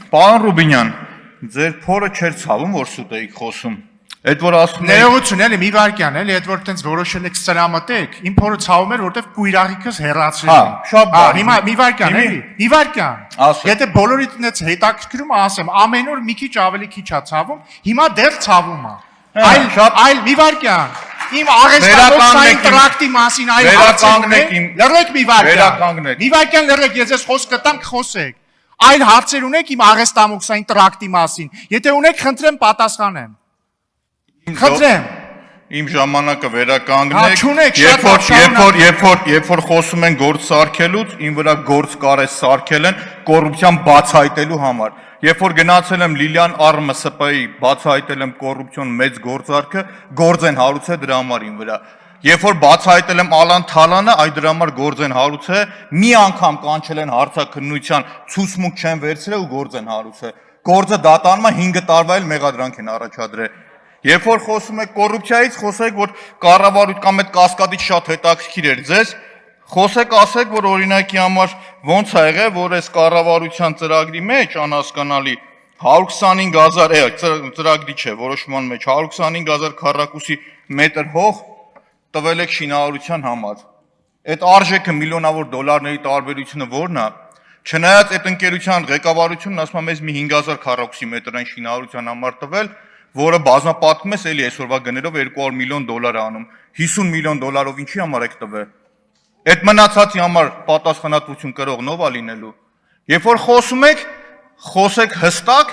Պարոն Ռուբինյան, ձեր փորը չէր ցավում, որ սուտ էիք խոսում։ Այդ որ ասում եք Ներողություն, էլի մի վարքյան, էլի այդ որ տենց որոշել եք սրամտեք, իմ փորը ցավում էր, որտեվ կույրաղիկս հեռացրել Հա, եմ։ շատ բան։ Հիմա մի վարքյան, էլի, մի վարքյան։ Ասա։ Եթե բոլորիդ նենց հետաքրքրում ասեմ, ամեն օր մի քիչ ավելի քիչ է ցավում, հիմա դեռ ցավում է։ Այլ մի վարքյան։ Իմ աղեստանոցային տրակտի մասին այլ հարցեր ունեք։ Լռեք մի վարքյան։ Մի վարքյան լռեք, ես ես խոսք կտամ կխոսեք։ Այլ հարցեր ունեք իմ աղեստանոցային տրակտի մասին։ Եթե ունեք, խնդրեմ պատասխանեմ։ Խնդրեմ։ Իմ ժամանակը վերականգնեք, չունեք, երբ որ խոսում են գործ սարքելուց, իմ վրա գործ կարես սարքել են կոռուպցիան բացահայտելու համար։ Երբ որ գնացել եմ Լիլիան ԱՌՄՍՊ-ի, բացահայտել եմ կոռուպցիոն մեծ գործարքը, գործ են հարուցել դրա համար իմ վրա։ Երբ որ բացահայտել եմ Ալան Թալանը, այդ դրա համար գործ են հարուցել, մի անգամ կանչել են հարցաքննության, ցուցմունք չեն վերցրել ու գործ են հարուցել։ Գործը դատանում է 5 տարվա էլ մեղադրանք են առաջադրել։ Երբ որ խոսում եք կոռուպցիայից, խոսեք, որ կառավարություն կամ այդ կասկադից շատ հետաքրքիր էր ձեզ, խոսեք, ասեք, որ օրինակի համար ոնց ա եղել, որ այս կառավարության ծրագրի մեջ անհասկանալի 125,000 ծրագրի չէ, որոշման մեջ 125,000 քառակուսի մետր հող տվել եք շինարարության համար։ Այդ արժեքը միլիոնավոր դոլարների տարբերությունը ո՞րն է։ Չնայած այդ ընկերության ղեկավարությունն ասում է մեզ մի 5,000 քառակուսի մետրային շինարարության համար տվել, որը բազմապատկում ես էլի այսօրվա գներով 200 միլիոն դոլար անում։ 50 միլիոն դոլարով ինչի համար եք տվել։ Այդ մնացածի համար պատասխանատվություն կրող ով է լինելու։ Երբ որ խոսում եք, խոսեք հստակ,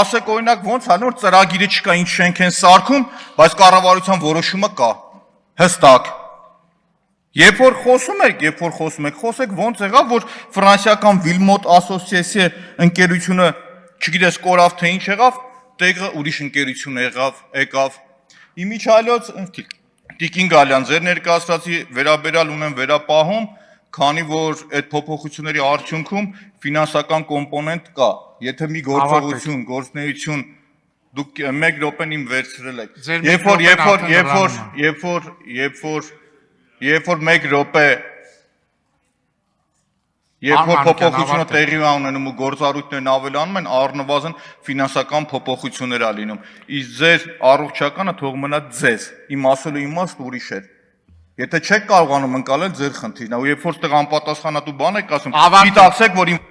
ասեք օրինակ ոնց է նոր ծրագիրը չկա, ինչ շենք են սարքում, բայց կառավարության որոշումը կա։ Հստակ։ Երբ որ խոսում եք, խոսեք ոնց եղավ, որ ֆրանսիական Վիլմոտ ասոցիացիա ընկերությունը, չգիտես կորավ թե ինչ եղավ, տեղը ուրիշ ընկերություն եկավ։ Իմիջիայլոց Տիկին Գալյան, ձեր ներկայացրածի վերաբերյալ ունեմ վերապահում, քանի որ այդ փոփոխությունների արդյունքում ֆինանսական կոմպոնենտ կա։ Եթե մի գործողություն, գործունեություն դուք 1 րոպեն իմ վերցրել եք։ Երբ որ 1 րոպե Երբ որ փոփոխությունը տեղի ունենում ու գործառույթներն ավելանում են, առնվազն ֆինանսական փոփոխություններ ա լինում։ Իսկ ձեր առողջականը թող մնա ձեզ։ Իմ ասելու իմաստը ուրիշ է։ Եթե չեք կարողանում ընկալել, ձեր խնդիրն է։ Ու երբ որ ստեղ անպատասխանատու բան եք ասում, գիտակցեք, որ իմ